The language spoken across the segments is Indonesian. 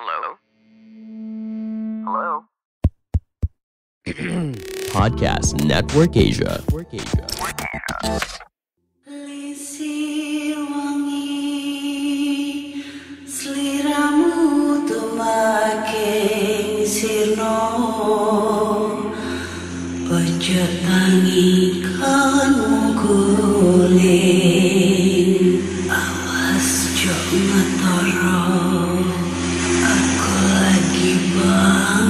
Hello? Hello? Podcast Network Asia. Lisir wangi seliramu tumaking sirno ojo tangi kan guling awas jo ngetoro aku lagi bang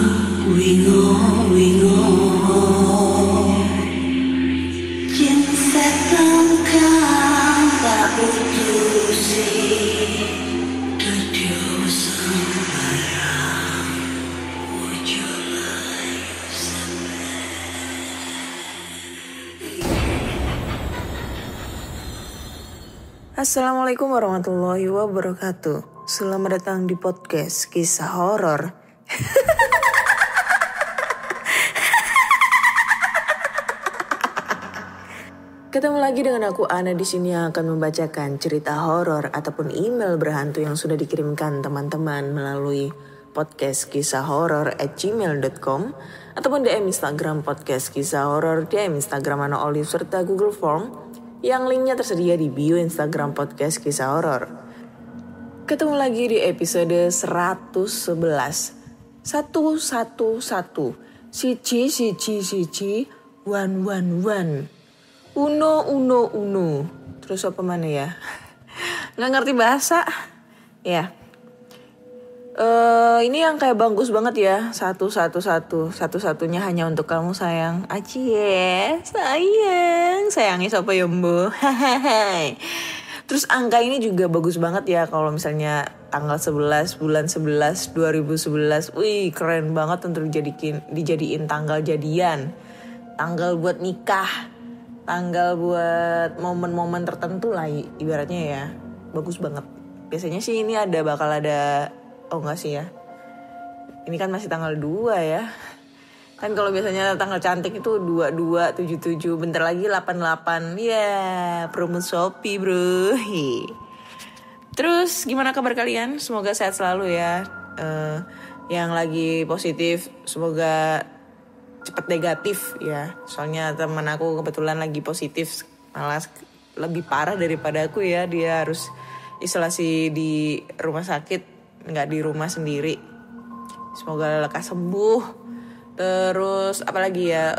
wingo Jin setan kan tak putusi Dudu sembarang Wujud layu Assalamualaikum warahmatullahi wabarakatuh. Selamat datang di podcast kisah horor. Ketemu lagi dengan aku Ana di sini yang akan membacakan cerita horor ataupun email berhantu yang sudah dikirimkan teman-teman melalui podcast kisah horor@gmail.com ataupun DM Instagram podcast kisah horor, DM Instagram Ana Olive serta Google Form yang linknya tersedia di bio Instagram podcast kisah horor. Ketemu lagi di episode 111 111 Siji 111 Uno. Terus apa mana ya? Nggak ngerti bahasa. Ya. Ini yang kayak bagus banget ya. 111. Satu-satunya hanya untuk kamu sayang. Acie, sayang. Sayangnya siapa ya mbak? Terus angka ini juga bagus banget ya. Kalau misalnya tanggal 11 bulan 11 2011. Wih keren banget untuk dijadiin tanggal jadian. Tanggal buat nikah. Tanggal buat momen-momen tertentu lah ibaratnya ya. Bagus banget. Biasanya sih ini bakal ada. Oh enggak sih ya. Ini kan masih tanggal 2 ya. Kan kalau biasanya tanggal cantik itu 22, 77. Bentar lagi 88. Ya promo Shopee bro. Terus gimana kabar kalian? Semoga sehat selalu ya. Yang lagi positif semoga cepat negatif ya. Soalnya teman aku kebetulan lagi positif, malah lebih parah daripada aku ya. Dia harus isolasi di rumah sakit, nggak di rumah sendiri. Semoga lekas sembuh. Terus apalagi ya,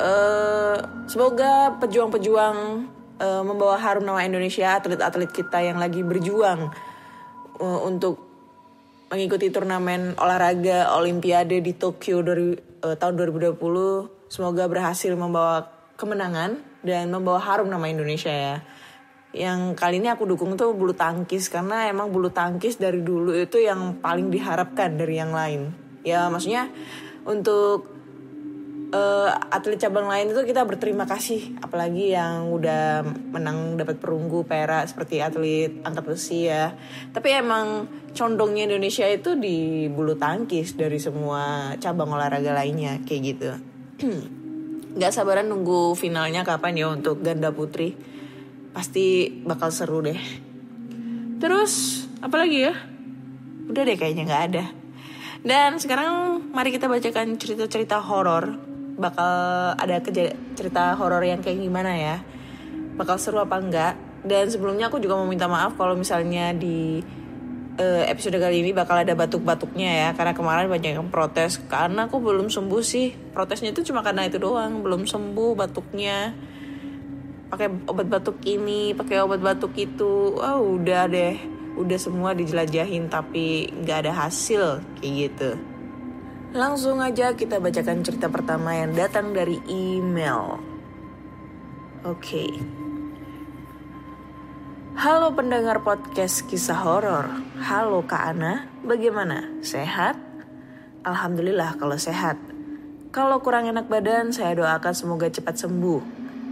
semoga pejuang-pejuang membawa harum nama Indonesia, atlet-atlet kita yang lagi berjuang untuk mengikuti turnamen olahraga Olimpiade di Tokyo dari tahun 2020. Semoga berhasil membawa kemenangan dan membawa harum nama Indonesia ya. Yang kali ini aku dukung tuh bulu tangkis, karena emang bulu tangkis dari dulu itu yang paling diharapkan dari yang lain. Ya maksudnya untuk atlet cabang lain itu kita berterima kasih, apalagi yang udah menang dapat perunggu perak seperti atlet angkat besi ya. Tapi emang condongnya Indonesia itu di bulu tangkis dari semua cabang olahraga lainnya kayak gitu. Gak sabaran nunggu finalnya kapan ya untuk ganda putri. Pasti bakal seru deh. Terus apa lagi ya? Udah deh kayaknya gak ada. Dan sekarang mari kita bacakan cerita-cerita horor. Bakal ada cerita horor yang kayak gimana ya, bakal seru apa enggak. Dan sebelumnya aku juga mau minta maaf kalau misalnya di episode kali ini bakal ada batuk-batuknya ya, karena kemarin banyak yang protes karena aku belum sembuh sih. Protesnya itu cuma karena itu doang, belum sembuh batuknya. Pakai obat batuk ini, pakai obat batuk itu. Udah deh, udah semua dijelajahin tapi nggak ada hasil kayak gitu. Langsung aja kita bacakan cerita pertama yang datang dari email. Oke. Halo pendengar podcast kisah horor. Halo Kak Ana, bagaimana? Sehat? Alhamdulillah kalau sehat. Kalau kurang enak badan, saya doakan semoga cepat sembuh.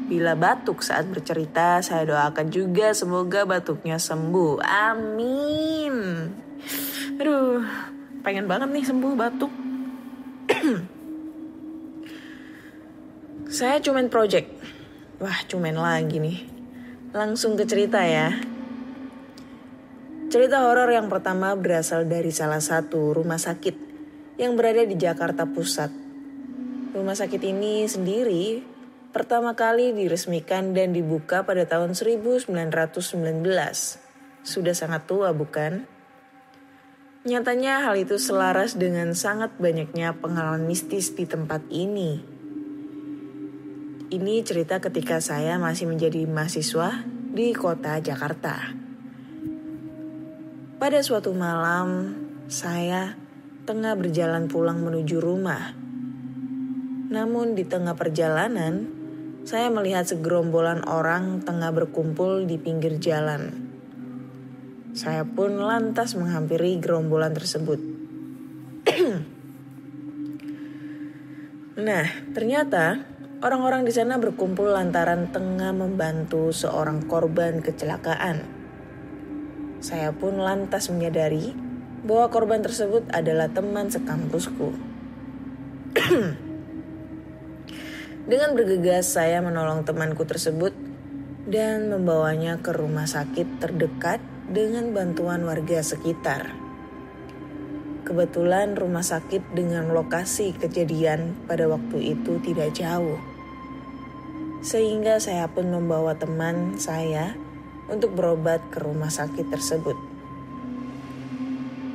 Bila batuk saat bercerita, saya doakan juga semoga batuknya sembuh. Amin. Aduh, pengen banget nih sembuh batuk. Saya cuman project. Wah, cuman lagi nih. Langsung ke cerita ya. Cerita horor yang pertama berasal dari salah satu rumah sakit yang berada di Jakarta Pusat. Rumah sakit ini sendiri pertama kali diresmikan dan dibuka pada tahun 1919. Sudah sangat tua, bukan? Nyatanya hal itu selaras dengan sangat banyaknya pengalaman mistis di tempat ini. Ini cerita ketika saya masih menjadi mahasiswa di kota Jakarta. Pada suatu malam, saya tengah berjalan pulang menuju rumah. Namun di tengah perjalanan, saya melihat segerombolan orang tengah berkumpul di pinggir jalan. Saya pun lantas menghampiri gerombolan tersebut. Nah, ternyata orang-orang di sana berkumpul lantaran tengah membantu seorang korban kecelakaan. Saya pun lantas menyadari bahwa korban tersebut adalah teman sekampusku. Dengan bergegas saya menolong temanku tersebut dan membawanya ke rumah sakit terdekat dengan bantuan warga sekitar. Kebetulan rumah sakit dengan lokasi kejadian pada waktu itu tidak jauh. Sehingga saya pun membawa teman saya untuk berobat ke rumah sakit tersebut.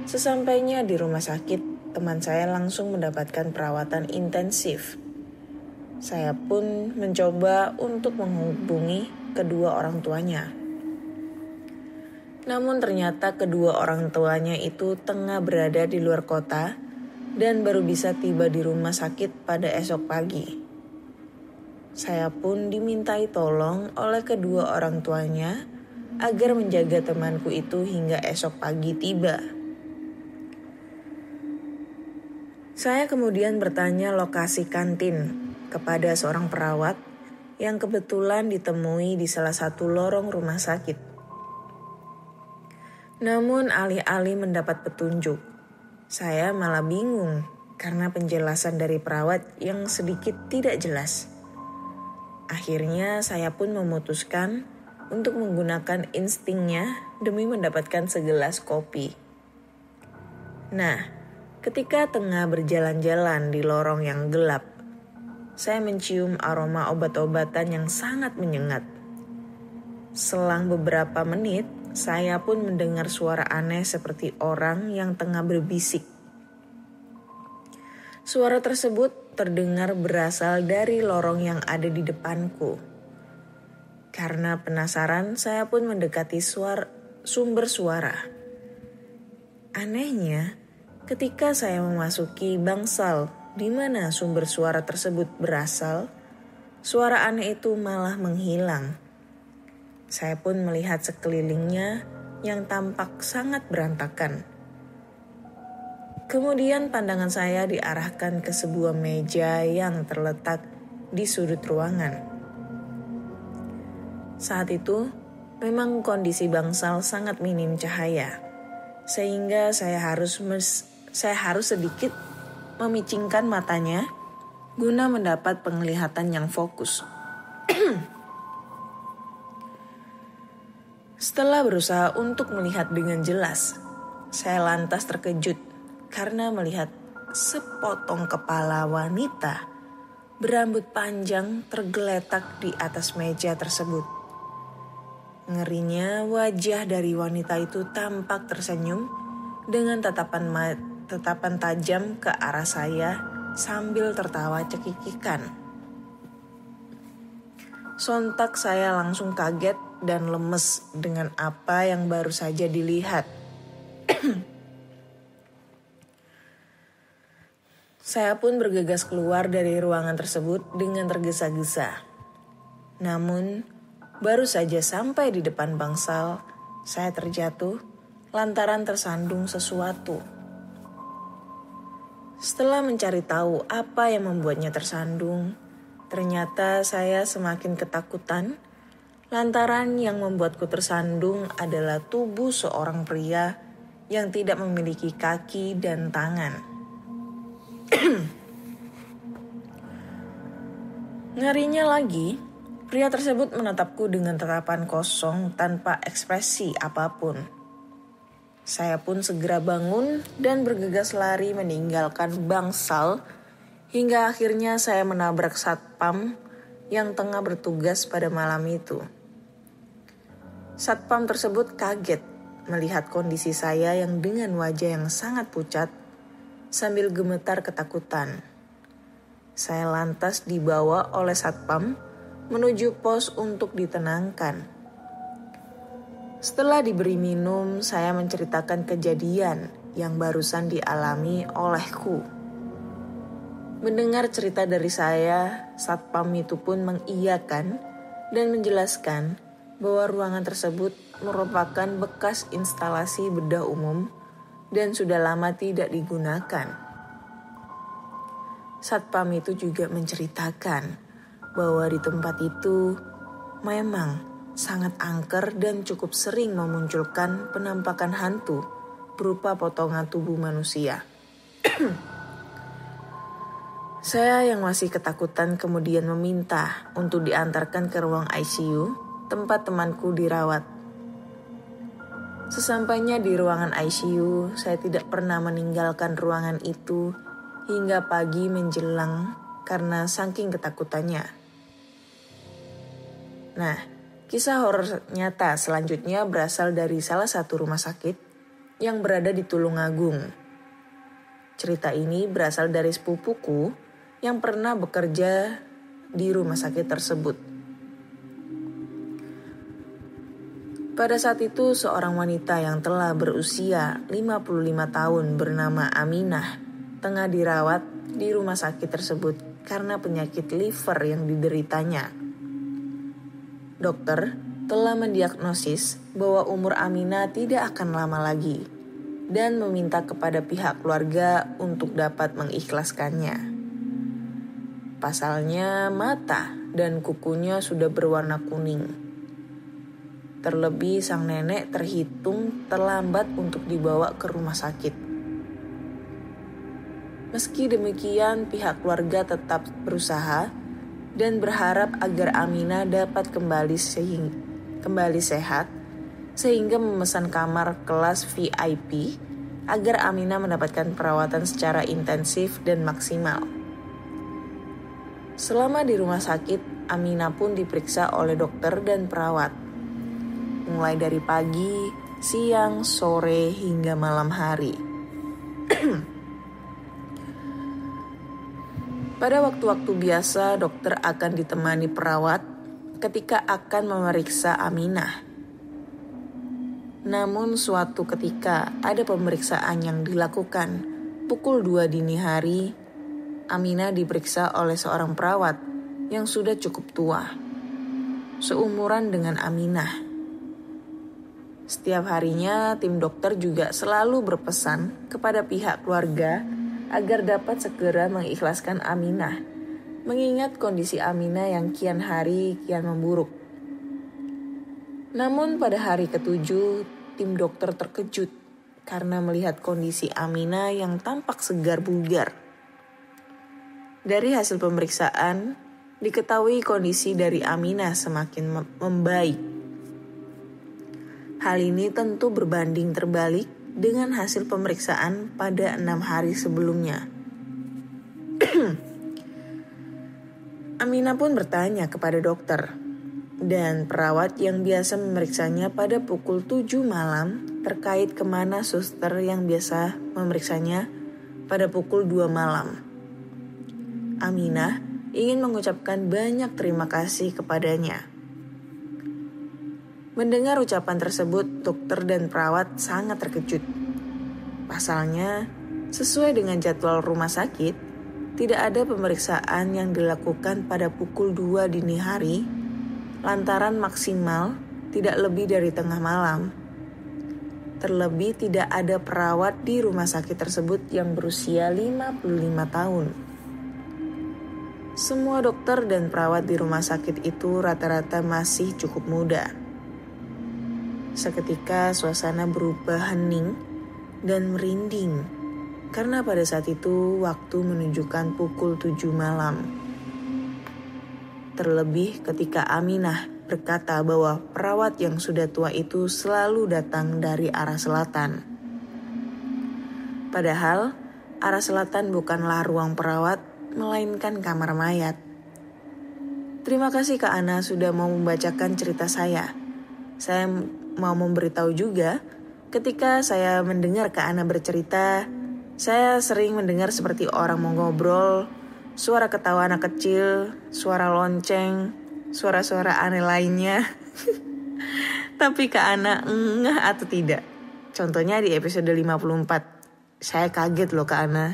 Sesampainya di rumah sakit, teman saya langsung mendapatkan perawatan intensif. Saya pun mencoba untuk menghubungi kedua orang tuanya. Namun ternyata kedua orang tuanya itu tengah berada di luar kota dan baru bisa tiba di rumah sakit pada esok pagi. Saya pun dimintai tolong oleh kedua orang tuanya agar menjaga temanku itu hingga esok pagi tiba. Saya kemudian bertanya lokasi kantin kepada seorang perawat yang kebetulan ditemui di salah satu lorong rumah sakit. Namun alih-alih mendapat petunjuk, saya malah bingung karena penjelasan dari perawat yang sedikit tidak jelas. Akhirnya saya pun memutuskan untuk menggunakan instingnya demi mendapatkan segelas kopi. Nah, ketika tengah berjalan-jalan di lorong yang gelap, saya mencium aroma obat-obatan yang sangat menyengat. Selang beberapa menit, saya pun mendengar suara aneh seperti orang yang tengah berbisik. Suara tersebut terdengar berasal dari lorong yang ada di depanku. Karena penasaran, saya pun mendekati sumber suara. Anehnya, ketika saya memasuki bangsal di mana sumber suara tersebut berasal, suara aneh itu malah menghilang. Saya pun melihat sekelilingnya yang tampak sangat berantakan. Kemudian pandangan saya diarahkan ke sebuah meja yang terletak di sudut ruangan. Saat itu, memang kondisi bangsal sangat minim cahaya, sehingga saya harus sedikit memicingkan matanya guna mendapat penglihatan yang fokus. Setelah berusaha untuk melihat dengan jelas, saya lantas terkejut karena melihat sepotong kepala wanita berambut panjang tergeletak di atas meja tersebut. Ngerinya wajah dari wanita itu tampak tersenyum dengan tatapan tajam ke arah saya sambil tertawa cekikikan. Sontak saya langsung kaget dan lemes dengan apa yang baru saja dilihat. Saya pun bergegas keluar dari ruangan tersebut dengan tergesa-gesa. Namun baru saja sampai di depan bangsal, saya terjatuh lantaran tersandung sesuatu. Setelah mencari tahu apa yang membuatnya tersandung, ternyata saya semakin ketakutan lantaran yang membuatku tersandung adalah tubuh seorang pria yang tidak memiliki kaki dan tangan. Ngerinya lagi, pria tersebut menatapku dengan tatapan kosong tanpa ekspresi apapun. Saya pun segera bangun dan bergegas lari meninggalkan bangsal hingga akhirnya saya menabrak satpam yang tengah bertugas pada malam itu. Satpam tersebut kaget melihat kondisi saya yang dengan wajah yang sangat pucat sambil gemetar ketakutan. Saya lantas dibawa oleh satpam menuju pos untuk ditenangkan. Setelah diberi minum, saya menceritakan kejadian yang barusan dialami olehku. Mendengar cerita dari saya, satpam itu pun mengiyakan dan menjelaskan bahwa ruangan tersebut merupakan bekas instalasi bedah umum dan sudah lama tidak digunakan. Satpam itu juga menceritakan bahwa di tempat itu memang sangat angker dan cukup sering memunculkan penampakan hantu berupa potongan tubuh manusia. Saya yang masih ketakutan kemudian meminta untuk diantarkan ke ruang ICU tempat temanku dirawat. Sesampainya di ruangan ICU, saya tidak pernah meninggalkan ruangan itu hingga pagi menjelang karena saking ketakutannya. Nah, kisah horor nyata selanjutnya berasal dari salah satu rumah sakit yang berada di Tulungagung. Cerita ini berasal dari sepupuku yang pernah bekerja di rumah sakit tersebut. Pada saat itu seorang wanita yang telah berusia 55 tahun bernama Aminah tengah dirawat di rumah sakit tersebut karena penyakit liver yang dideritanya. Dokter telah mendiagnosis bahwa umur Aminah tidak akan lama lagi dan meminta kepada pihak keluarga untuk dapat mengikhlaskannya. Pasalnya mata dan kukunya sudah berwarna kuning. Terlebih sang nenek terhitung terlambat untuk dibawa ke rumah sakit. Meski demikian pihak keluarga tetap berusaha dan berharap agar Aminah dapat kembali sehat sehingga memesan kamar kelas VIP agar Aminah mendapatkan perawatan secara intensif dan maksimal. Selama di rumah sakit, Aminah pun diperiksa oleh dokter dan perawat, mulai dari pagi, siang, sore, hingga malam hari. Pada waktu-waktu biasa, dokter akan ditemani perawat ketika akan memeriksa Aminah. Namun suatu ketika ada pemeriksaan yang dilakukan pukul 2 dini hari, Aminah diperiksa oleh seorang perawat yang sudah cukup tua, seumuran dengan Aminah. Setiap harinya tim dokter juga selalu berpesan kepada pihak keluarga agar dapat segera mengikhlaskan Aminah, mengingat kondisi Aminah yang kian hari kian memburuk. Namun pada hari ke-7, tim dokter terkejut karena melihat kondisi Aminah yang tampak segar bugar. Dari hasil pemeriksaan, diketahui kondisi dari Aminah semakin membaik. Hal ini tentu berbanding terbalik dengan hasil pemeriksaan pada 6 hari sebelumnya. Aminah pun bertanya kepada dokter dan perawat yang biasa memeriksanya pada pukul 7 malam terkait kemana suster yang biasa memeriksanya pada pukul 2 malam. Aminah ingin mengucapkan banyak terima kasih kepadanya. Mendengar ucapan tersebut, dokter dan perawat sangat terkejut. Pasalnya, sesuai dengan jadwal rumah sakit, tidak ada pemeriksaan yang dilakukan pada pukul 2 dini hari, lantaran maksimal tidak lebih dari tengah malam. Terlebih tidak ada perawat di rumah sakit tersebut yang berusia 55 tahun. Semua dokter dan perawat di rumah sakit itu rata-rata masih cukup muda. Seketika suasana berubah hening dan merinding karena pada saat itu waktu menunjukkan pukul 7 malam. Terlebih ketika Aminah berkata bahwa perawat yang sudah tua itu selalu datang dari arah selatan. Padahal arah selatan bukanlah ruang perawat, melainkan kamar mayat. Terima kasih Kak Ana sudah mau membacakan cerita saya. Saya mau memberitahu juga, ketika saya mendengar Kak Ana bercerita, saya sering mendengar seperti orang mau ngobrol, suara ketawa anak kecil, suara lonceng, suara-suara aneh lainnya. Tapi Kak Ana ngeh atau tidak? Contohnya di episode 54. Saya kaget loh Kak Ana.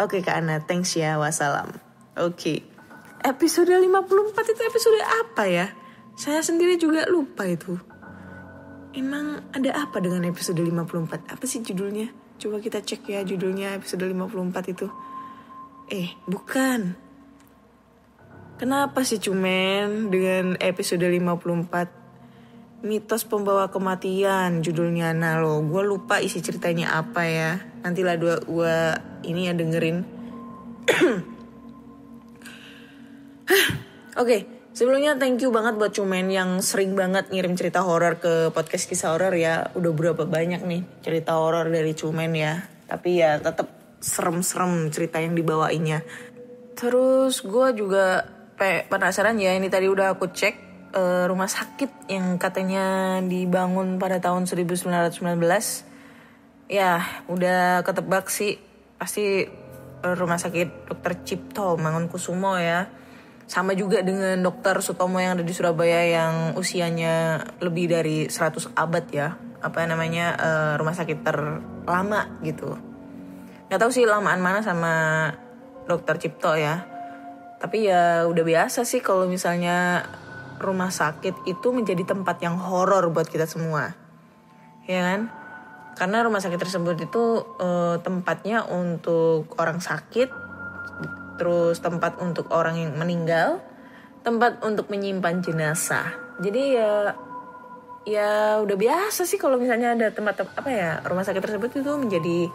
Oke Kak Ana, thanks ya, wassalam. Oke. Episode 54 itu episode apa ya? Saya sendiri juga lupa itu. Emang ada apa dengan episode 54? Apa sih judulnya? Coba kita cek ya judulnya episode 54 itu. Bukan. Kenapa sih cumen dengan episode 54? Mitos pembawa kematian judulnya. Nah lo, gue lupa isi ceritanya apa ya. Nantilah gue ini ya dengerin. Oke, sebelumnya thank you banget buat cumen yang sering banget ngirim cerita horor ke podcast kisah horor ya. Udah berapa banyak nih cerita horor dari cumen ya. Tapi ya tetap serem-serem cerita yang dibawainnya. Terus gue juga penasaran ya, ini tadi udah aku cek. Rumah sakit yang katanya dibangun pada tahun 1919. Ya udah ketebak sih, pasti rumah sakit Dr. Cipto Mangunkusumo ya. Sama juga dengan Dr. Sutomo yang ada di Surabaya yang usianya lebih dari 100 abad ya. Rumah sakit terlama gitu. Gak tahu sih lamaan mana sama Dr. Cipto ya. Tapi ya udah biasa sih kalau misalnya rumah sakit itu menjadi tempat yang horor buat kita semua, ya kan? Karena rumah sakit tersebut itu tempatnya untuk orang sakit, terus tempat untuk orang yang meninggal, tempat untuk menyimpan jenazah. Jadi ya udah biasa sih kalau misalnya ada tempat rumah sakit tersebut itu menjadi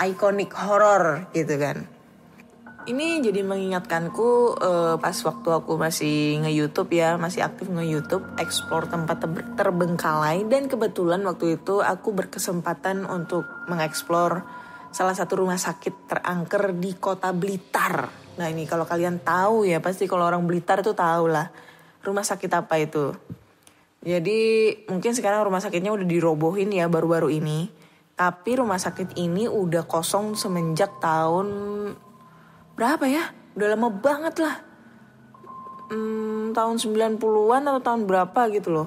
ikonik horor gitu kan. Ini jadi mengingatkanku pas waktu aku masih nge-YouTube ya, masih aktif nge-YouTube, explore tempat terbengkalai. Dan kebetulan waktu itu aku berkesempatan untuk mengeksplor salah satu rumah sakit terangker di kota Blitar. Nah ini kalau kalian tahu ya, pasti kalau orang Blitar tuh tahu lah rumah sakit apa itu. Jadi mungkin sekarang rumah sakitnya udah dirobohin ya baru-baru ini. Tapi rumah sakit ini udah kosong semenjak tahun berapa ya? Udah lama banget lah. Tahun 90-an atau tahun berapa gitu loh.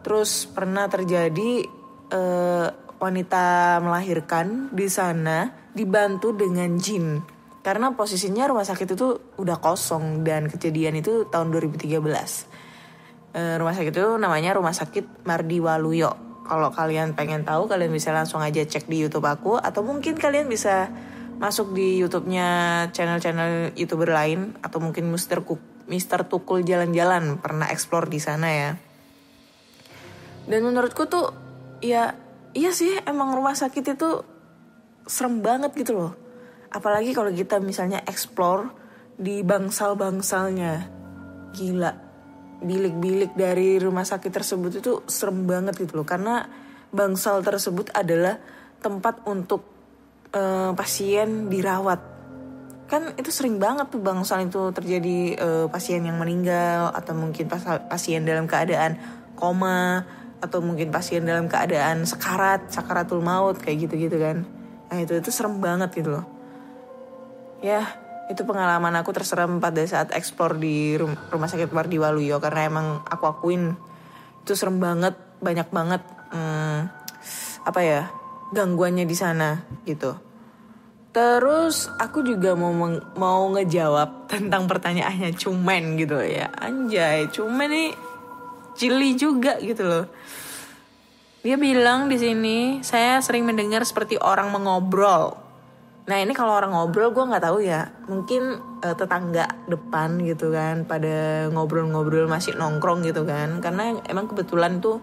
Terus pernah terjadi wanita melahirkan di sana dibantu dengan jin. Karena posisinya rumah sakit itu udah kosong dan kejadian itu tahun 2013. Rumah sakit itu namanya Rumah Sakit Mardi Waluyo. Kalau kalian pengen tahu, kalian bisa langsung aja cek di YouTube aku. Atau mungkin kalian bisa masuk di YouTube-nya channel-channel YouTuber lain, atau mungkin Mr. Tukul Jalan-Jalan pernah explore di sana ya. Dan menurutku tuh iya sih emang rumah sakit itu serem banget gitu loh. Apalagi kalau kita misalnya explore di bangsal-bangsalnya. Gila. Bilik-bilik dari rumah sakit tersebut itu serem banget gitu loh. Karena bangsal tersebut adalah tempat untuk pasien dirawat. Kan itu sering banget tuh bangsal itu terjadi pasien yang meninggal, atau mungkin pasien dalam keadaan koma, atau mungkin pasien dalam keadaan sakaratul maut kayak gitu-gitu kan. Nah itu serem banget gitu loh. Ya itu pengalaman aku terserem pada saat explore di rumah sakit Mardi Waluyo. Karena emang aku akuin itu serem banget, banyak banget gangguannya di sana gitu. Terus aku juga mau ngejawab tentang pertanyaannya cumen gitu ya. Anjay, cumen nih cili juga gitu loh. Dia bilang di sini, saya sering mendengar seperti orang mengobrol. Nah ini kalau orang ngobrol gue nggak tahu ya. Mungkin tetangga depan gitu kan, pada ngobrol-ngobrol masih nongkrong gitu kan. Karena emang kebetulan tuh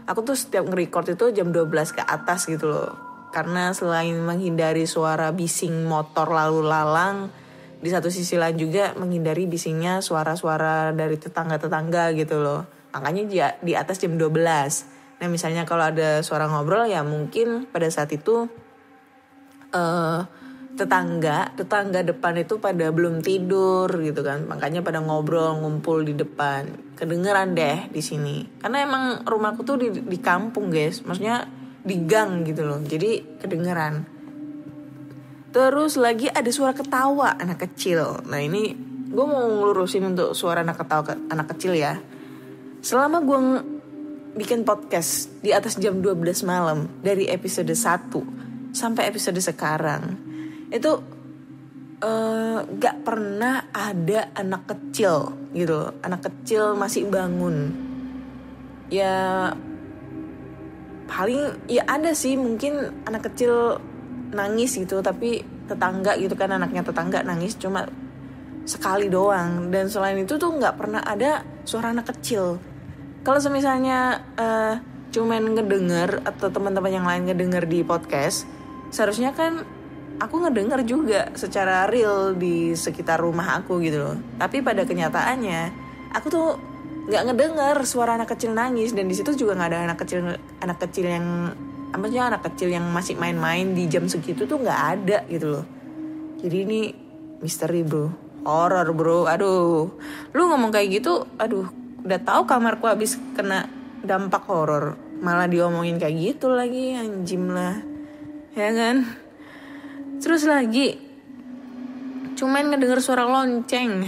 aku tuh setiap nge-record itu jam 12 ke atas gitu loh. Karena selain menghindari suara bising motor lalu lalang, di satu sisi lain juga menghindari bisingnya suara-suara dari tetangga-tetangga gitu loh. Makanya di atas jam 12. Nah misalnya kalau ada suara ngobrol ya mungkin pada saat itu tetangga depan itu pada belum tidur gitu kan, makanya pada ngobrol ngumpul di depan, kedengeran deh di sini karena emang rumahku tuh di kampung guys, maksudnya di gang gitu loh, jadi kedengeran. Terus lagi ada suara ketawa anak kecil. Nah ini gue mau ngelurusin untuk suara anak ketawa anak kecil ya. Selama gue bikin podcast di atas jam 12 malam dari episode 1 sampai episode sekarang, itu gak pernah ada anak kecil gitu, anak kecil masih bangun. Ya paling ya ada sih mungkin anak kecil nangis gitu, tapi tetangga gitu kan, anaknya tetangga nangis cuma sekali doang. Dan selain itu tuh gak pernah ada suara anak kecil. Kalau misalnya cuman ngedenger atau teman-teman yang lain ngedenger di podcast, seharusnya kan aku ngedenger juga secara real di sekitar rumah aku gitu loh. Tapi pada kenyataannya aku tuh nggak ngedenger suara anak kecil nangis, dan di situ juga nggak ada anak kecil yang anak kecil yang masih main-main di jam segitu tuh nggak ada gitu loh. Jadi ini misteri bro, horor bro. Aduh, lu ngomong kayak gitu, aduh, udah tahu kamarku habis kena dampak horor, malah diomongin kayak gitu lagi, anjim lah, ya kan? Terus lagi cuman ngedenger suara lonceng.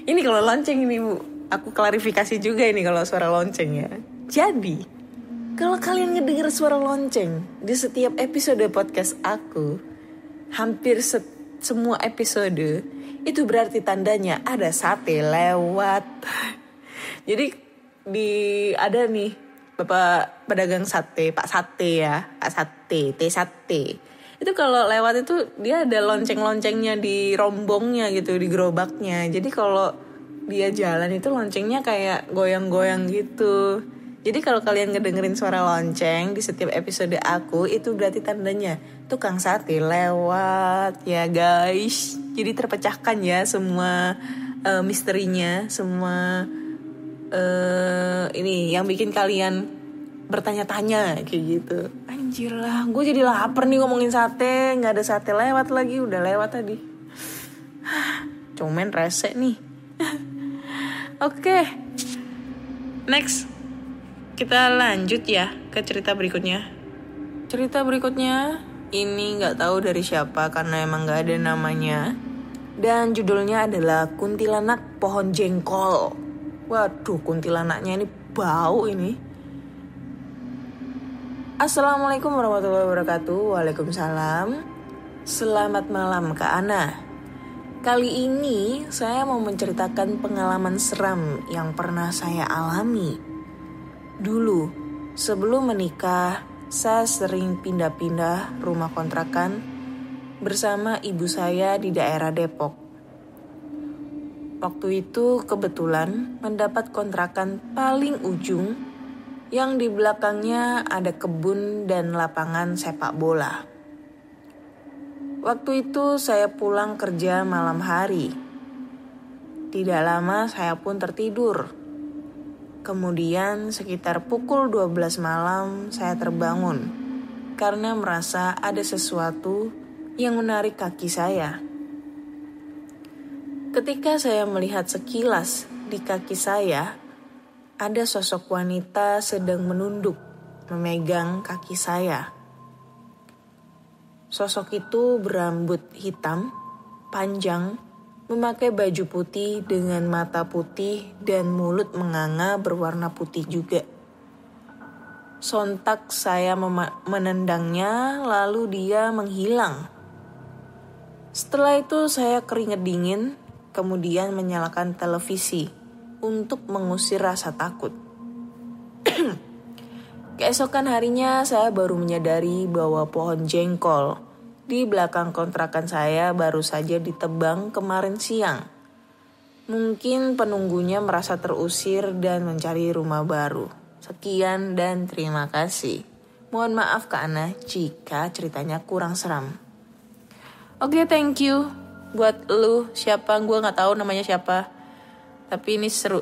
Ini kalau lonceng ini bu, aku klarifikasi juga ini kalau suara lonceng ya. Jadi kalau kalian ngedenger suara lonceng di setiap episode podcast aku, hampir semua episode, itu berarti tandanya ada sate lewat. Jadi ada nih bapak pedagang sate, Pak Sate ya, Pak Sate, Teh Sate. Itu kalau lewat itu dia ada lonceng-loncengnya di rombongnya gitu, di gerobaknya. Jadi kalau dia jalan itu loncengnya kayak goyang-goyang gitu. Jadi kalau kalian ngedengerin suara lonceng di setiap episode aku, itu berarti tandanya tukang sate lewat ya guys. Jadi terpecahkan ya semua misterinya, semua ini yang bikin kalian bertanya-tanya kayak gitu. Anjir lah, gue jadi lapar nih ngomongin sate. Gak ada sate lewat lagi, udah lewat tadi. Cuman rese nih. Oke, next kita lanjut ya ke cerita berikutnya. Cerita berikutnya ini gak tahu dari siapa karena emang gak ada namanya. Dan judulnya adalah Kuntilanak Pohon Jengkol. Waduh, kuntilanaknya ini bau ini. Assalamualaikum warahmatullahi wabarakatuh. Waalaikumsalam. Selamat malam Kak Ana. Kali ini saya mau menceritakan pengalaman seram yang pernah saya alami. Dulu, sebelum menikah, saya sering pindah-pindah rumah kontrakan bersama ibu saya di daerah Depok. Waktu itu kebetulan mendapat kontrakan paling ujung yang di belakangnya ada kebun dan lapangan sepak bola. Waktu itu saya pulang kerja malam hari. Tidak lama saya pun tertidur. Kemudian sekitar pukul 12 malam saya terbangun karena merasa ada sesuatu yang menarik kaki saya. Ketika saya melihat sekilas di kaki saya, ada sosok wanita sedang menunduk, memegang kaki saya. Sosok itu berambut hitam, panjang, memakai baju putih dengan mata putih dan mulut menganga berwarna putih juga. Sontak saya menendangnya, lalu dia menghilang. Setelah itu saya keringat dingin, kemudian menyalakan televisi untuk mengusir rasa takut. Keesokan harinya saya baru menyadari bahwa pohon jengkol di belakang kontrakan saya baru saja ditebang kemarin siang. Mungkin penunggunya merasa terusir dan mencari rumah baru. Sekian dan terima kasih. Mohon maaf Kak Ana jika ceritanya kurang seram. Oke, thank you buat lu. Siapa? Gue nggak tahu namanya siapa. Tapi ini seru.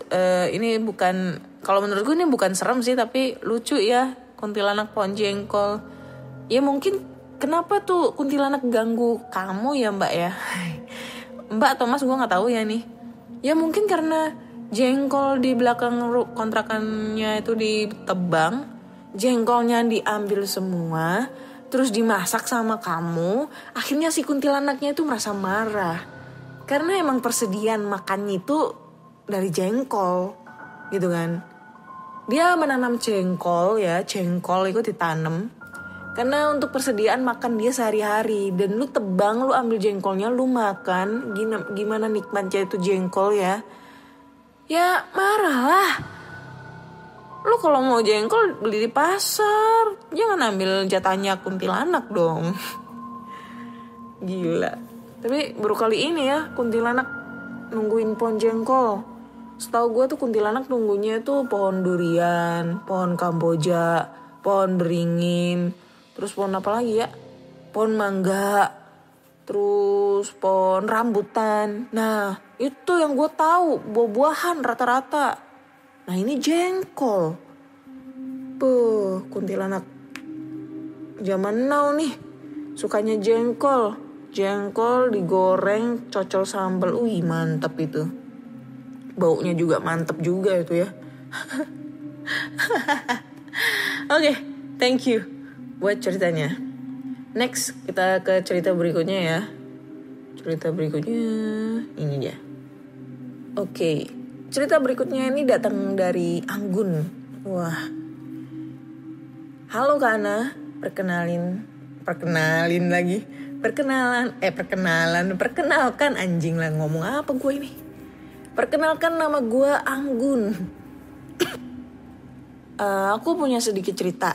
Ini bukan, kalau menurut gue ini bukan serem sih, tapi lucu ya. Kuntilanak pohon jengkol. Ya mungkin kenapa tuh kuntilanak ganggu kamu ya mbak ya? Mbak atau mas gue gak tahu ya nih. Ya mungkin karena jengkol di belakang kontrakannya itu ditebang, jengkolnya diambil semua, terus dimasak sama kamu, akhirnya si kuntilanaknya itu merasa marah. Karena emang persediaan makannya itu dari jengkol gitu kan. Dia menanam jengkol ya, jengkol itu ditanam karena untuk persediaan makan dia sehari-hari. Dan lu tebang, lu ambil jengkolnya, lu makan, gimana nikmatnya itu jengkol ya. Ya marah lah. Lu kalau mau jengkol beli di pasar, jangan ambil jatahnya kuntilanak dong. Gila. Tapi baru kali ini ya kuntilanak nungguin pohon jengkol. Setahu gue tuh kuntilanak nunggunya tuh pohon durian, pohon kamboja, pohon beringin, terus pohon apa lagi ya? Pohon mangga, terus pohon rambutan. Nah itu yang gue tahu, buah-buahan rata-rata. Nah ini jengkol. Kuntilanak zaman now nih sukanya jengkol. Jengkol digoreng, cocol sambal. Mantap itu. Baunya juga mantep juga itu ya. Oke, thank you buat ceritanya. Next, kita ke cerita berikutnya ya. Cerita berikutnya ini dia. Oke, cerita berikutnya ini datang dari Anggun. Wah. Halo Kak Ana, perkenalkan anjing lah, ngomong apa gue ini. Perkenalkan, nama gue Anggun. Aku punya sedikit cerita.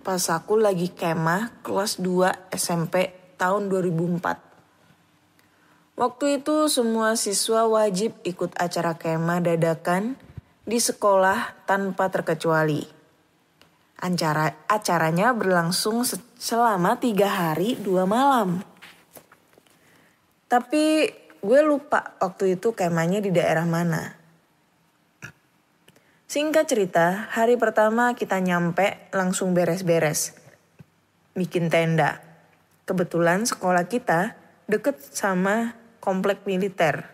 Pas aku lagi kemah kelas 2 SMP tahun 2004. Waktu itu semua siswa wajib ikut acara kemah dadakan di sekolah tanpa terkecuali. Acaranya berlangsung selama 3 hari 2 malam. Tapi gue lupa waktu itu kemahnya di daerah mana. Singkat cerita, hari pertama kita nyampe langsung beres-beres. Bikin tenda. Kebetulan sekolah kita deket sama komplek militer.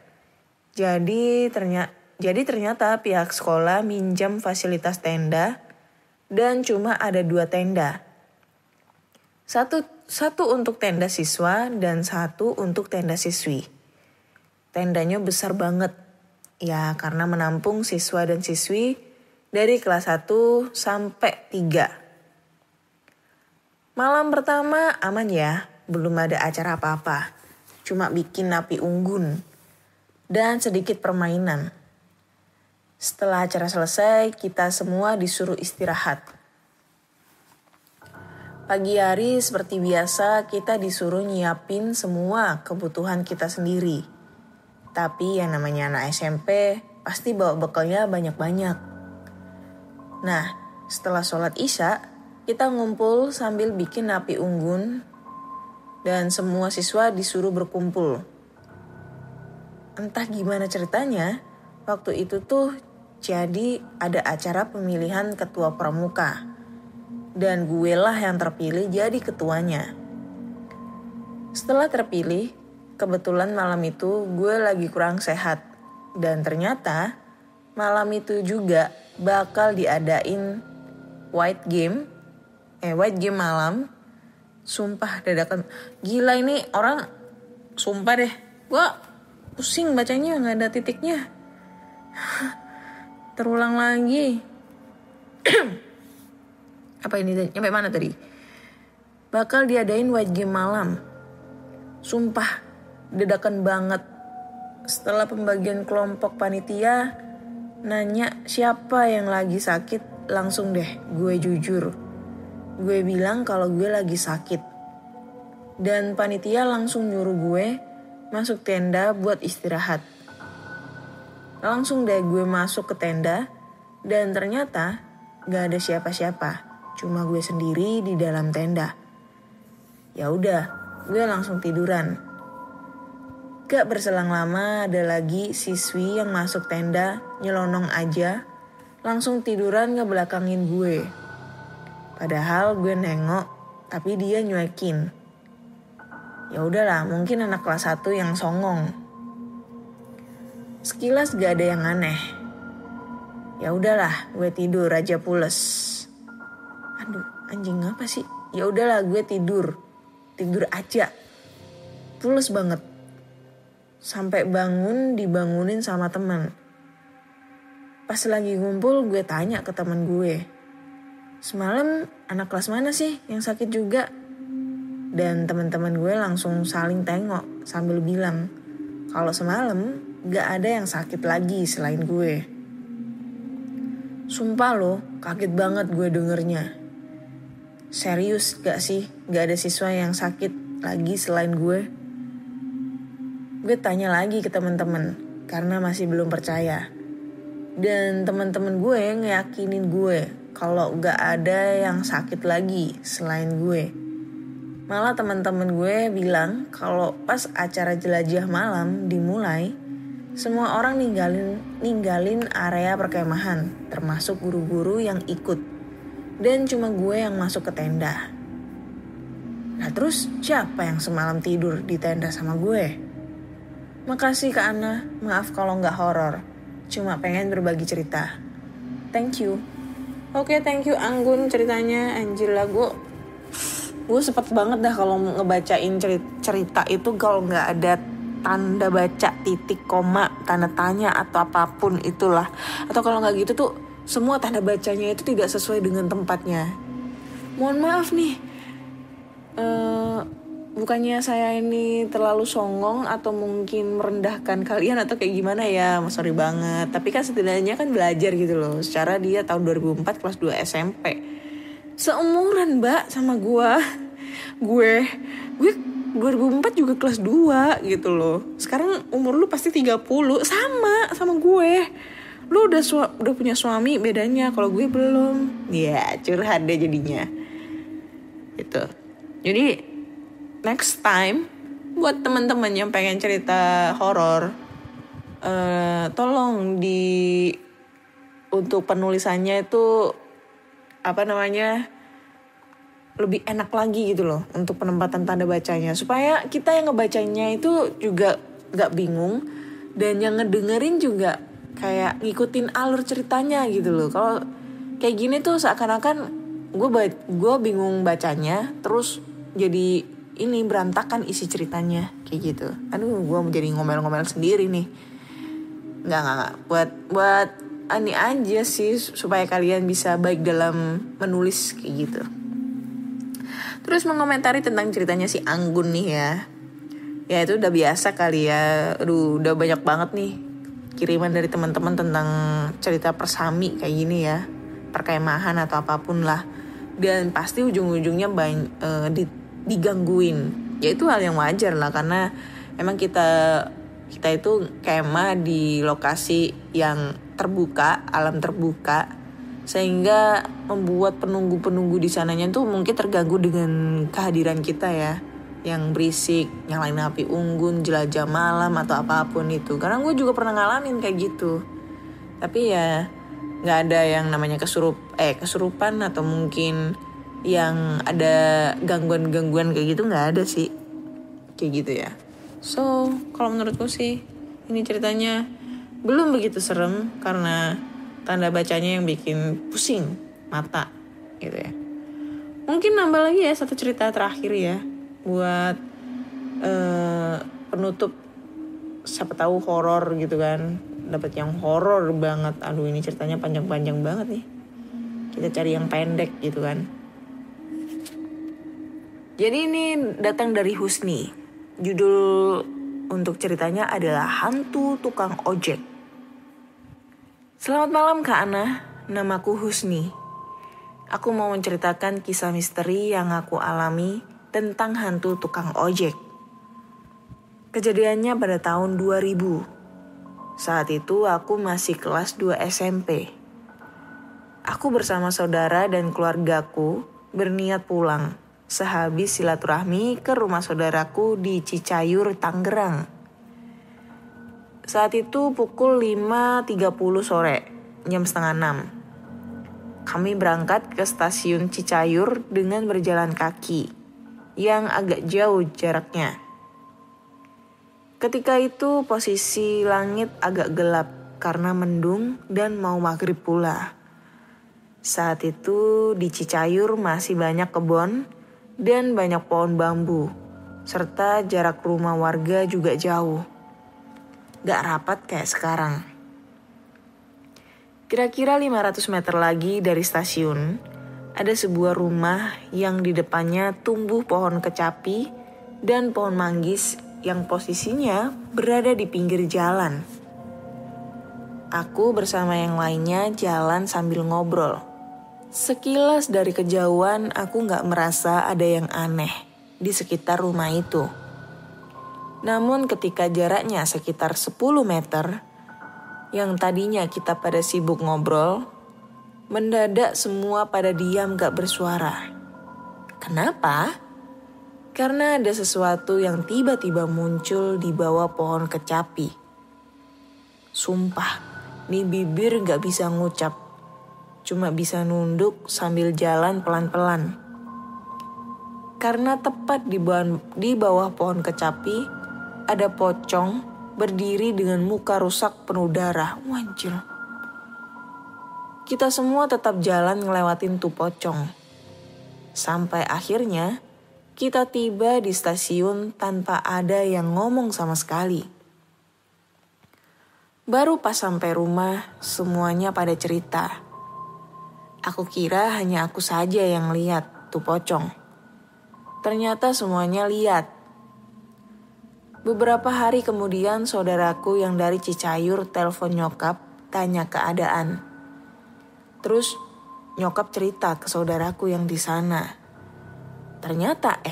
Jadi ternyata pihak sekolah minjam fasilitas tenda dan cuma ada 2 tenda. Satu untuk tenda siswa dan satu untuk tenda siswi. Tendanya besar banget. Ya karena menampung siswa dan siswi dari kelas 1 sampai 3. Malam pertama aman ya, belum ada acara apa-apa. Cuma bikin api unggun dan sedikit permainan. Setelah acara selesai, kita semua disuruh istirahat. Pagi hari seperti biasa kita disuruh nyiapin semua kebutuhan kita sendiri. Tapi yang namanya anak SMP pasti bawa bekalnya banyak-banyak. Nah, setelah sholat isya, kita ngumpul sambil bikin api unggun dan semua siswa disuruh berkumpul. Entah gimana ceritanya, waktu itu tuh jadi ada acara pemilihan ketua pramuka. Dan gue lah yang terpilih jadi ketuanya. Setelah terpilih, kebetulan malam itu gue lagi kurang sehat. Dan ternyata malam itu juga bakal diadain white game malam. Sumpah dadakan. Gila ini orang, sumpah deh. Gue pusing bacanya gak ada titiknya. Terulang lagi. Apa ini? Sampai mana tadi? Bakal diadain white game malam. Sumpah, dadakan banget. Setelah pembagian kelompok panitia nanya siapa yang lagi sakit, langsung deh gue jujur. Gue bilang kalau gue lagi sakit. Dan panitia langsung nyuruh gue masuk tenda buat istirahat. Langsung deh gue masuk ke tenda dan ternyata gak ada siapa-siapa. Cuma gue sendiri di dalam tenda. Ya udah, gue langsung tiduran. Gak berselang lama ada lagi siswi yang masuk tenda, nyelonong aja, langsung tiduran ngebelakangin gue. Padahal gue nengok, tapi dia nyuekin. Ya udahlah, mungkin anak kelas 1 yang songong. Sekilas gak ada yang aneh. Ya udahlah, gue tidur aja pules. Aduh, anjing apa sih? Ya udahlah, gue tidur aja. Pules banget. Sampai dibangunin sama teman. Pas lagi ngumpul, gue tanya ke teman gue, semalam anak kelas mana sih yang sakit juga? Dan teman-teman gue langsung saling tengok sambil bilang kalau semalam gak ada yang sakit lagi selain gue. Sumpah loh, kaget banget gue dengernya. Serius gak sih gak ada siswa yang sakit lagi selain gue? Gue tanya lagi ke teman-teman karena masih belum percaya. Dan teman-teman gue ngeyakinin gue kalau gak ada yang sakit lagi selain gue. Malah teman-teman gue bilang kalau pas acara jelajah malam dimulai, semua orang ninggalin area perkemahan, termasuk guru-guru yang ikut. Dan cuma gue yang masuk ke tenda. Nah terus siapa yang semalam tidur di tenda sama gue? Makasih Kak Ana, maaf kalau gak horor. Cuma pengen berbagi cerita. Thank you. Oke, thank you Anggun ceritanya. Anjir lah, gue sepet banget dah kalau ngebacain cerita itu kalau gak ada tanda baca, titik, koma, tanda tanya atau apapun itulah. Atau kalau gak gitu tuh semua tanda bacanya itu tidak sesuai dengan tempatnya. Mohon maaf nih. Bukannya saya ini terlalu songong atau mungkin merendahkan kalian atau kayak gimana ya, sorry banget. Tapi kan setidaknya kan belajar gitu loh. Secara dia tahun 2004 kelas 2 SMP. Seumuran mbak sama gue 2004 juga kelas 2 gitu loh. Sekarang umur lu pasti 30, sama gue. Lu udah punya suami, bedanya kalau gue belum. Ya curhat deh jadinya gitu. Jadi next time buat teman-teman yang pengen cerita horor, tolong untuk penulisannya itu lebih enak lagi gitu loh untuk penempatan tanda bacanya, supaya kita yang ngebacanya itu juga gak bingung dan yang ngedengerin juga kayak ngikutin alur ceritanya gitu loh. Kalau kayak gini tuh seakan-akan gue bingung bacanya, terus jadi ini berantakan isi ceritanya kayak gitu. Aduh, gue jadi ngomel-ngomel sendiri nih. Enggak. Buat ini aja sih supaya kalian bisa baik dalam menulis kayak gitu. Terus mengomentari tentang ceritanya si Anggun nih ya. Ya itu udah biasa kali ya. Aduh, udah banyak banget nih kiriman dari teman-teman tentang cerita persami kayak gini ya. Perkemahan atau apapun lah. Dan pasti ujung-ujungnya digangguin. Ya itu hal yang wajar lah, karena emang kita itu kemah di lokasi yang terbuka, alam terbuka, sehingga membuat penunggu di sananya tuh mungkin terganggu dengan kehadiran kita ya, yang berisik, nyalain api unggun, jelajah malam atau apapun itu. Karena gue juga pernah ngalamin kayak gitu. Tapi ya nggak ada yang namanya kesurupan atau mungkin yang ada gangguan-gangguan kayak gitu, nggak ada sih kayak gitu ya. So kalau menurutku sih ini ceritanya belum begitu serem karena tanda bacanya yang bikin pusing mata gitu ya. Mungkin nambah lagi ya satu cerita terakhir ya buat penutup, siapa tahu horor gitu kan, dapat yang horor banget. Aduh, ini ceritanya panjang-panjang banget nih, kita cari yang pendek gitu kan. Jadi ini datang dari Husni. Judul untuk ceritanya adalah Hantu Tukang Ojek. Selamat malam Kak Ana, namaku Husni. Aku mau menceritakan kisah misteri yang aku alami tentang hantu tukang ojek. Kejadiannya pada tahun 2000. Saat itu aku masih kelas 2 SMP. Aku bersama saudara dan keluargaku berniat pulang sehabis silaturahmi ke rumah saudaraku di Cicayur, Tangerang. Saat itu pukul 5.30 sore, jam 5:30. kami berangkat ke stasiun Cicayur dengan berjalan kaki yang agak jauh jaraknya. Ketika itu posisi langit agak gelap karena mendung dan mau maghrib pula. Saat itu di Cicayur masih banyak kebun dan banyak pohon bambu, serta jarak rumah warga juga jauh. Gak rapat kayak sekarang. Kira-kira 500 meter lagi dari stasiun, ada sebuah rumah yang di depannya tumbuh pohon kecapi dan pohon manggis yang posisinya berada di pinggir jalan. Aku bersama yang lainnya jalan sambil ngobrol. Sekilas dari kejauhan aku gak merasa ada yang aneh di sekitar rumah itu. Namun ketika jaraknya sekitar 10 meter, yang tadinya kita pada sibuk ngobrol, mendadak semua pada diam gak bersuara. Kenapa? Karena ada sesuatu yang tiba-tiba muncul di bawah pohon kecapi. Sumpah, nih bibir gak bisa ngucap. Cuma bisa nunduk sambil jalan pelan-pelan. Karena tepat di bawah pohon kecapi, ada pocong berdiri dengan muka rusak penuh darah. Wanjil. Kita semua tetap jalan ngelewatin tuh pocong. Sampai akhirnya kita tiba di stasiun tanpa ada yang ngomong sama sekali. Baru pas sampai rumah, semuanya pada cerita. Aku kira hanya aku saja yang lihat tuh pocong. Ternyata semuanya lihat. Beberapa hari kemudian saudaraku yang dari Cicayur telepon nyokap tanya keadaan. Terus nyokap cerita ke saudaraku yang di sana. Ternyata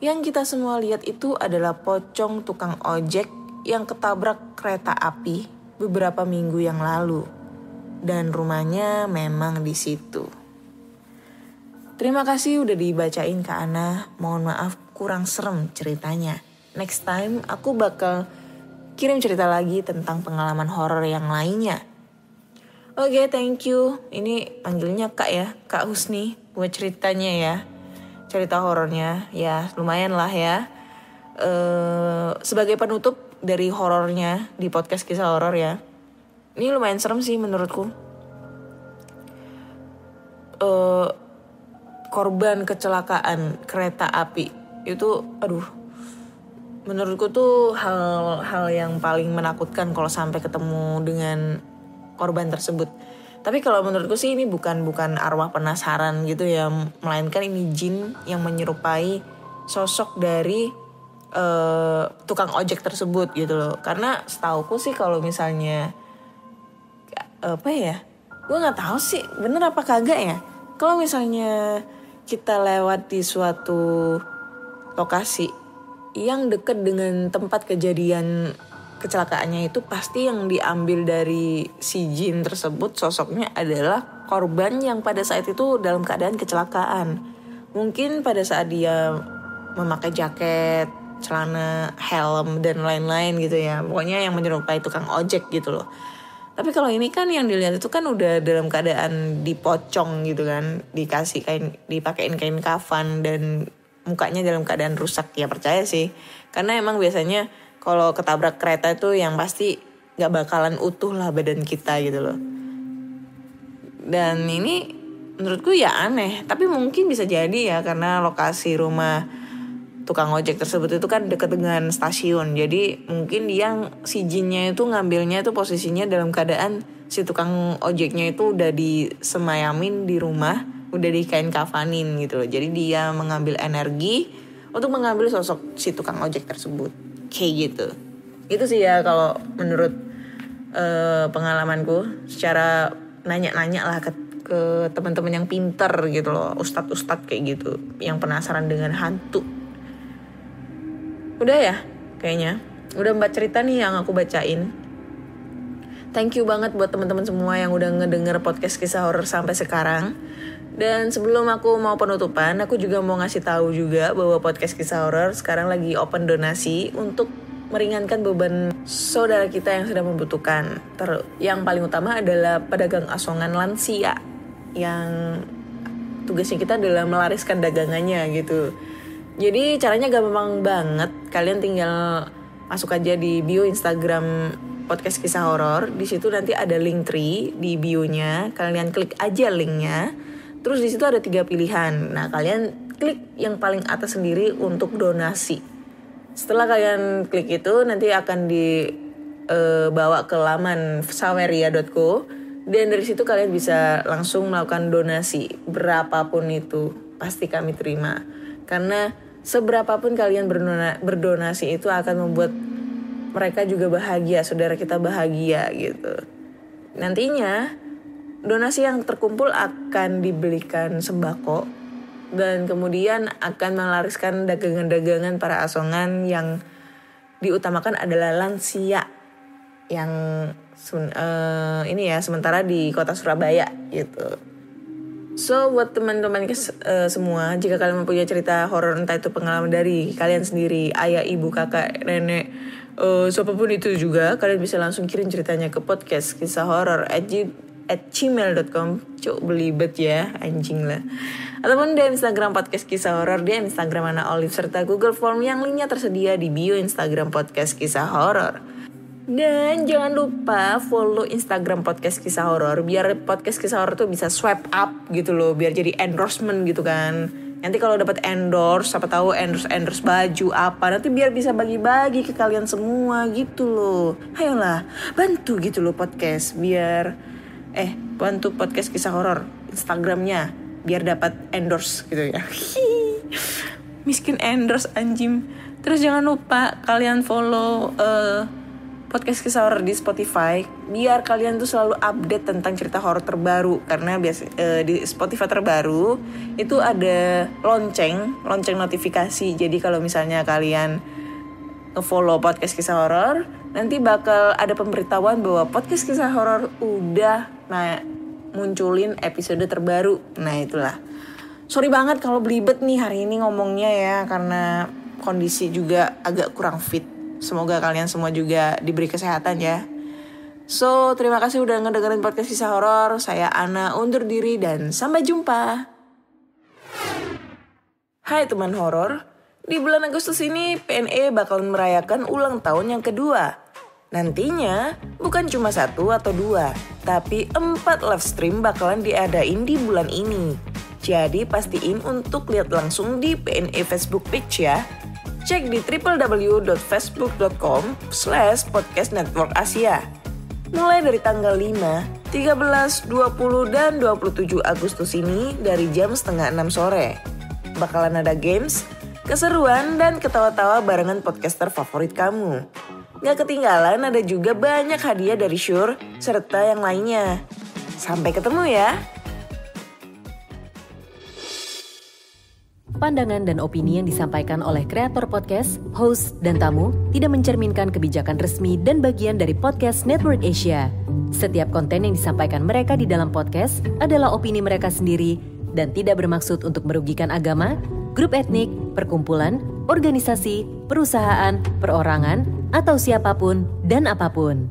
yang kita semua lihat itu adalah pocong tukang ojek yang ketabrak kereta api beberapa minggu yang lalu. Dan rumahnya memang di situ. Terima kasih udah dibacain Kak Ana. Mohon maaf kurang serem ceritanya. Next time aku bakal kirim cerita lagi tentang pengalaman horor yang lainnya. Oke, thank you. Ini panggilnya Kak ya, Kak Husni buat ceritanya ya. Cerita horornya ya lumayan lah ya. Sebagai penutup dari horornya di podcast kisah horor ya. Ini lumayan serem sih menurutku. Korban kecelakaan kereta api itu, menurutku tuh hal yang paling menakutkan kalau sampai ketemu dengan korban tersebut. Tapi kalau menurutku sih ini bukan arwah penasaran gitu ya, melainkan ini jin yang menyerupai sosok dari tukang ojek tersebut gitu loh. Karena setauku sih kalau misalnya gue nggak tahu sih bener apa kagak ya. Kalau misalnya kita lewat di suatu lokasi yang dekat dengan tempat kejadian kecelakaannya itu, pasti yang diambil dari si jin tersebut sosoknya adalah korban yang pada saat itu dalam keadaan kecelakaan. Mungkin pada saat dia memakai jaket, celana, helm dan lain-lain gitu ya. Pokoknya yang menyerupai tukang ojek gitu loh. Tapi kalau ini kan yang dilihat itu kan udah dalam keadaan dipocong gitu kan, dipakein kain kafan dan mukanya dalam keadaan rusak. Ya percaya sih, karena emang biasanya kalau ketabrak kereta itu yang pasti nggak bakalan utuh lah badan kita gitu loh. Dan ini menurutku ya aneh, tapi mungkin bisa jadi ya karena lokasi rumah tukang ojek tersebut itu kan dekat dengan stasiun. Jadi mungkin si jinnya itu ngambilnya itu posisinya dalam keadaan si tukang ojeknya itu udah disemayamin di rumah, udah dikain kafanin gitu loh. Jadi dia mengambil energi untuk mengambil sosok si tukang ojek tersebut. Kayak gitu. Itu sih ya kalau menurut pengalamanku, secara nanya-nanya lah ke teman-teman yang pinter gitu loh, ustadz-ustadz kayak gitu yang penasaran dengan hantu. Udah ya kayaknya. Udah 4 cerita nih yang aku bacain. Thank you banget buat teman-teman semua yang udah ngedenger podcast kisah horor sampai sekarang. Dan sebelum aku mau penutupan, aku juga mau ngasih tahu juga bahwa podcast kisah horor sekarang lagi open donasi untuk meringankan beban saudara kita yang sedang membutuhkan. Yang paling utama adalah pedagang asongan lansia yang tugasnya kita adalah melariskan dagangannya gitu. Jadi caranya gampang banget. Kalian tinggal masuk aja di bio Instagram podcast kisah horor. Di situ nanti ada link tree di bio-nya. Kalian klik aja linknya. Terus di situ ada 3 pilihan. Nah, kalian klik yang paling atas sendiri untuk donasi. Setelah kalian klik itu nanti akan dibawa ke laman saweria.co dan dari situ kalian bisa langsung melakukan donasi berapapun itu pasti kami terima, karena seberapapun kalian berdonasi itu akan membuat mereka juga bahagia, saudara kita bahagia gitu. Nantinya donasi yang terkumpul akan dibelikan sembako dan kemudian akan melariskan dagangan-dagangan para asongan yang diutamakan adalah lansia yang sementara di kota Surabaya gitu. So buat teman-teman semua, jika kalian mempunyai cerita horor, entah itu pengalaman dari kalian sendiri, ayah, ibu, kakak, nenek, siapapun itu juga, kalian bisa langsung kirim ceritanya ke podcast kisah horor @gmail.com. Cuk, belibet ya, anjing lah. Ataupun di Instagram podcast kisah horor, di Instagram Ana Olive, serta Google Form yang linknya tersedia di bio Instagram podcast kisah horor. Dan jangan lupa follow Instagram podcast kisah horor biar podcast kisah horor tuh bisa swipe up gitu loh, biar jadi endorsement gitu kan. Nanti kalau dapat endorse, siapa tahu endorse baju apa, nanti biar bisa bagi-bagi ke kalian semua gitu loh. Ayolah, bantu gitu loh podcast biar bantu podcast kisah horor Instagramnya biar dapat endorse gitu ya. Miskin endorse anjing. Terus jangan lupa kalian follow podcast kisah horor di Spotify biar kalian tuh selalu update tentang cerita horor terbaru, karena di Spotify terbaru itu ada lonceng notifikasi. Jadi kalau misalnya kalian nge-follow podcast kisah horor, nanti bakal ada pemberitahuan bahwa podcast kisah horor udah munculin episode terbaru. Nah itulah. Sorry banget kalau belibet nih hari ini ngomongnya ya, karena kondisi juga agak kurang fit. Semoga kalian semua juga diberi kesehatan ya. So, terima kasih udah ngedengerin podcast kisah horor. Saya Ana undur diri dan sampai jumpa. Hai teman horor. Di bulan Agustus ini PNE bakal merayakan ulang tahun yang kedua. Nantinya bukan cuma 1 atau 2, tapi 4 live stream bakalan diadain di bulan ini. Jadi pastiin untuk lihat langsung di PNE Facebook page ya. Cek di www.facebook.com/podcastnetworkasia. Mulai dari tanggal 5, 13, 20, dan 27 Agustus ini dari jam 5:30 sore. Bakalan ada games, keseruan, dan ketawa-tawa barengan podcaster favorit kamu. Gak ketinggalan ada juga banyak hadiah dari Shure serta yang lainnya. Sampai ketemu ya. Pandangan dan opini yang disampaikan oleh kreator podcast, host, dan tamu tidak mencerminkan kebijakan resmi dan bagian dari Podcast Network Asia. Setiap konten yang disampaikan mereka di dalam podcast adalah opini mereka sendiri dan tidak bermaksud untuk merugikan agama, grup etnik, perkumpulan, organisasi, perusahaan, perorangan, atau siapapun dan apapun.